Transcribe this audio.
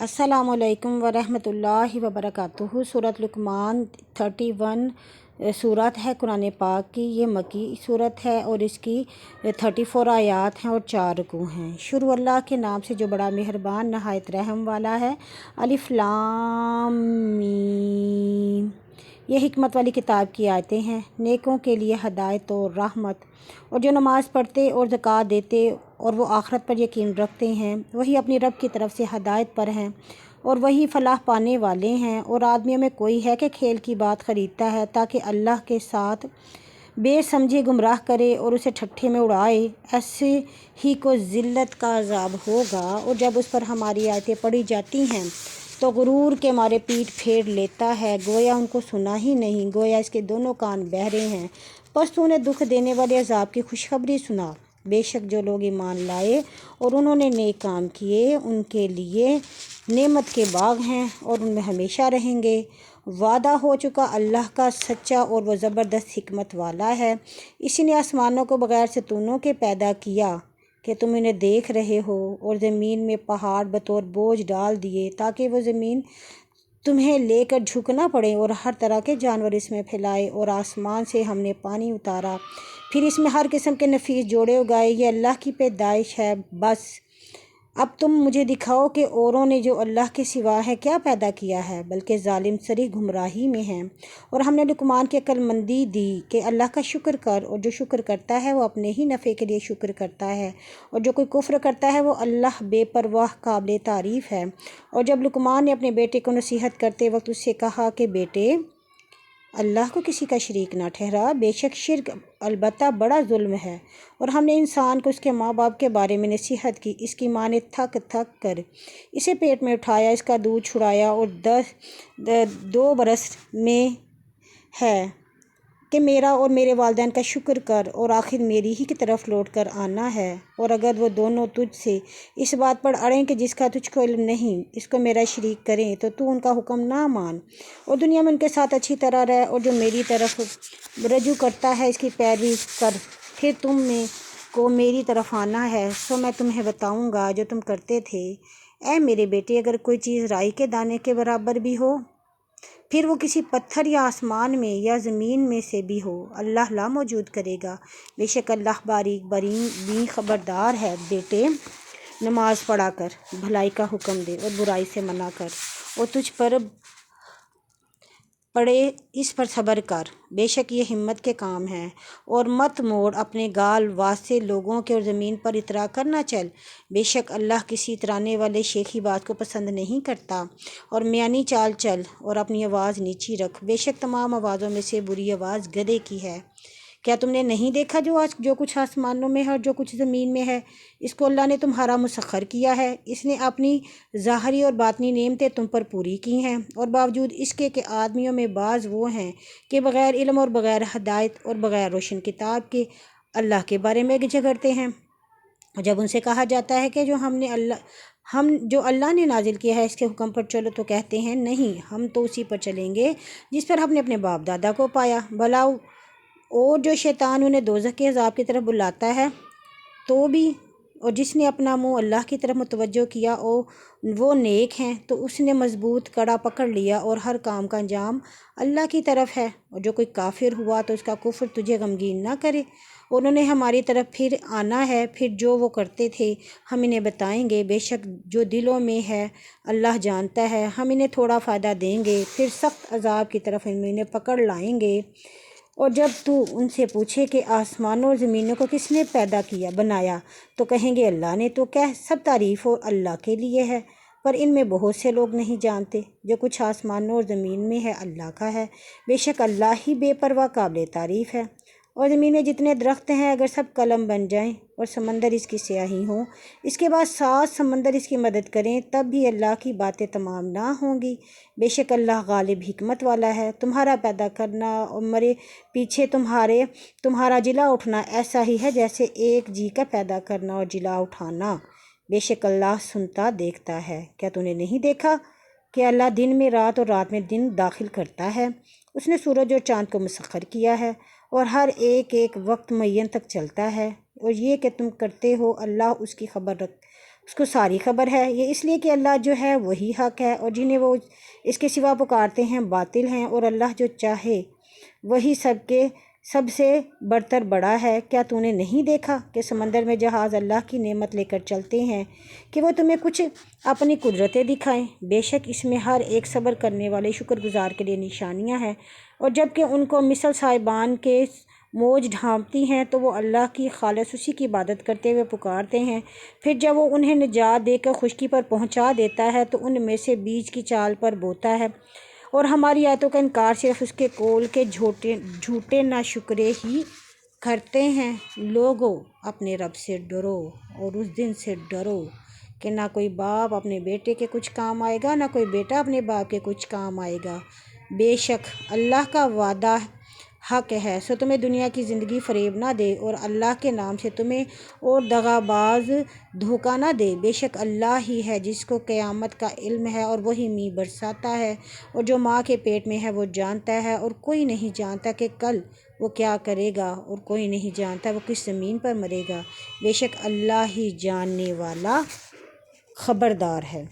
अस्सलामु अलैकुम वरहमतुल्लाहि वबरकातुहू। सूरत लुक़मान 31 सूरत है कुरान पाक की। ये मकी सूरत है और इसकी 34 आयात हैं और 4 रुकू हैं। शुरू अल्लाह के नाम से जो बड़ा मेहरबान नहायत रहम वाला है। अलिफ लाम मीम। ये हिकमत वाली किताब की आयतें हैं। नेकों के लिए हदायत और रहमत, और जो नमाज़ पढ़ते और ज़कात देते और वो आखरत पर यकीन रखते हैं, वही अपनी रब की तरफ से हदायत पर हैं और वही फलाह पाने वाले हैं। और आदमियों में कोई है कि खेल की बात ख़रीदता है ताकि अल्लाह के साथ बेसमझे गुमराह करे और उसे ठट्ठे में उड़ाए, ऐसे ही को ज़िल्लत का अज़ाब होगा। और जब उस पर हमारी आयतें पढ़ी जाती हैं तो गुरूर के मारे पीठ फेर लेता है, गोया उनको सुना ही नहीं, गोया इसके दोनों कान बहरे हैं। बस तूने दुख देने वाले अज़ाब की खुशखबरी सुना। बेशक जो लोग ईमान लाए और उन्होंने नेक काम किए, उनके लिए नेमत के बाग हैं और उनमें हमेशा रहेंगे। वादा हो चुका अल्लाह का सच्चा और वो ज़बरदस्त हिकमत वाला है। इसी ने आसमानों को बग़ैर सतूनों के पैदा किया कि तुम इन्हें देख रहे हो, और ज़मीन में पहाड़ बतौर बोझ डाल दिए ताकि वो ज़मीन तुम्हें लेकर झुकना पड़े, और हर तरह के जानवर इसमें फैलाए। और आसमान से हमने पानी उतारा, फिर इसमें हर किस्म के नफीस जोड़े उगाए। ये अल्लाह की पैदाइश है। बस अब तुम मुझे दिखाओ कि औरों ने जो अल्लाह के सिवा है क्या पैदा किया है, बल्कि जालिम सरी गुमराही में हैं। और हमने लुकमान की अक्लमंदी दी कि अल्लाह का शुक्र कर, और जो शुक्र करता है वो अपने ही नफ़े के लिए शुक्र करता है, और जो कोई कुफ्र करता है वो अल्लाह बेपरवाह काबिल तारीफ़ है। और जब लुकमान ने अपने बेटे को नसीहत करते वक्त उससे कहा कि बेटे, अल्लाह को किसी का शरीक ना ठहरा, बेशक शिर्क अलबत्ता बड़ा जुल्म है। और हमने इंसान को उसके माँ बाप के बारे में नसीहत की। इसकी माँ ने थक थक कर इसे पेट में उठाया, इसका दूध छुड़ाया और 2 बरस में है कि मेरा और मेरे वालिदैन का शुक्र कर, और आखिर मेरी ही की तरफ लौट कर आना है। और अगर वो दोनों तुझसे इस बात पर अड़ें कि जिसका तुझको इल्म नहीं, इसको मेरा शरीक करें, तो तू उनका हुक्म ना मान और दुनिया में उनके साथ अच्छी तरह रह। और जो मेरी तरफ रजू करता है इसकी पैरवी कर। फिर तुम में को मेरी तरफ आना है, सो मैं तुम्हें बताऊँगा जो तुम करते थे। ऐ मेरे बेटे, अगर कोई चीज़ राई के दाने के बराबर भी हो, फिर वो किसी पत्थर या आसमान में या ज़मीन में से भी हो, अल्लाह ला मौजूद करेगा। बेशक अल्लाह बारीक बरीन ख़बरदार है। बेटे, नमाज पढ़ा कर, भलाई का हुक्म दे और बुराई से मना कर, और तुझ पर पड़े इस पर सब्र कर। बेशक ये हिम्मत के काम हैं। और मत मोड़ अपने गाल वास्ते लोगों के और ज़मीन पर इतरा कर ना चल। बेशक अल्लाह किसी इतराने वाले शेखी बात को पसंद नहीं करता। और म्यानी चाल चल और अपनी आवाज़ नीची रख। बेशक तमाम आवाज़ों में से बुरी आवाज़ गधे की है। क्या तुमने नहीं देखा जो कुछ आसमानों में है और जो कुछ ज़मीन में है, इसको अल्लाह ने तुम्हारा मुसख्खर किया है। इसने अपनी ज़ाहरी और बातनी नेमतें तुम पर पूरी की हैं, और बावजूद इसके कि आदमियों में बाज़ वो हैं कि बग़ैर इल्म और बग़ैर हदायत और बग़ैर रोशन किताब के अल्लाह के बारे में झगड़ते हैं। जब उनसे कहा जाता है कि हम जो अल्लाह ने नाजिल किया है इसके हुक्म पर चलो, तो कहते हैं नहीं, हम तो उसी पर चलेंगे जिस पर हमने अपने बाप दादा को पाया। भला और जो शैतान उन्हें दोज़ख के अज़ाब की तरफ बुलाता है तो भी, और जिसने अपना मुंह अल्लाह की तरफ मुतवज्जो किया और वो नेक हैं, तो उसने मजबूत कड़ा पकड़ लिया और हर काम का अंजाम अल्लाह की तरफ है। और जो कोई काफिर हुआ तो उसका कुफ्र तुझे गमगीन ना करे। उन्होंने हमारी तरफ फिर आना है, फिर जो वो करते थे हम इन्हें बताएंगे। बेशक जो दिलों में है अल्लाह जानता है। हम इन्हें थोड़ा फ़ायदा देंगे, फिर सख्त अज़ाब की तरफ हम इन्हें पकड़ लाएंगे। और जब तू उनसे पूछे कि आसमानों और ज़मीनों को किसने पैदा किया बनाया, तो कहेंगे अल्लाह ने। तो क्या सब तारीफ़ और अल्लाह के लिए है, पर इनमें बहुत से लोग नहीं जानते। जो कुछ आसमानों और ज़मीन में है अल्लाह का है। बेशक अल्लाह ही बेपरवाह काबिल तारीफ़ है। और ज़मीन में जितने दरख्त हैं, अगर सब कलम बन जाएं और समंदर इसकी स्याही हो, इसके बाद 7 समंदर इसकी मदद करें, तब भी अल्लाह की बातें तमाम ना होंगी। बेशक अल्लाह गालिब हिकमत वाला है। तुम्हारा पैदा करना और मरे पीछे तुम्हारा जिला उठना ऐसा ही है जैसे एक जी का पैदा करना और जिला उठाना। बेशक अल्लाह सुनता देखता है। क्या तूने नहीं देखा कि अल्लाह दिन में रात और रात में दिन दाखिल करता है। उसने सूरज और चाँद को मुसख्खर किया है और हर एक एक वक्त मुअय्यन तक चलता है। और ये कि तुम करते हो, अल्लाह उसकी खबर اس کو ساری خبر ہے۔ یہ اس لیے کہ اللہ جو ہے وہی حق ہے، اور جنہیں وہ اس کے سوا پکارتے ہیں باطل ہیں، اور اللہ جو چاہے وہی سب سے برتر بڑا ہے۔ کیا تو نے نہیں دیکھا کہ سمندر میں جہاز اللہ کی نعمت لے کر چلتے ہیں کہ وہ تمہیں کچھ اپنی قدرتیں دکھائیں؟ بے شک اس میں ہر ایک صبر کرنے والے شکر گزار کے لیے نشانیاں ہیں۔ اور جب کہ ان کو مثل صاحبان کے موج ڈھانپتی ہیں تو وہ اللہ کی خالص اسی کی عبادت کرتے ہوئے پکارتے ہیں، پھر جب وہ انہیں نجات دے کر خشکی پر پہنچا دیتا ہے تو ان میں سے بیچ کی چال پر بوتا ہے، اور ہماری آیتوں کا انکار صرف اس کے قول کے جھوٹے ناشکرے ہی کرتے ہیں۔ لوگو اپنے رب سے ڈرو اور اس دن سے ڈرو کہ نہ کوئی باپ اپنے بیٹے کے کچھ کام آئے گا، نہ کوئی بیٹا اپنے باپ کے کچھ کام آئے گا۔ بے شک اللہ کا وعدہ حق ہے، سو تمہیں دنیا کی زندگی فریب نہ دے اور اللہ کے نام سے تمہیں اور دغا باز دھوکہ نہ دے۔ بے شک اللہ ہی ہے جس کو قیامت کا علم ہے، اور وہی میںہ برساتا ہے، اور جو ماں کے پیٹ میں ہے وہ جانتا ہے، اور کوئی نہیں جانتا کہ کل وہ کیا کرے گا، اور کوئی نہیں جانتا وہ کس زمین پر مرے گا۔ بے شک اللہ ہی جاننے والا خبردار ہے۔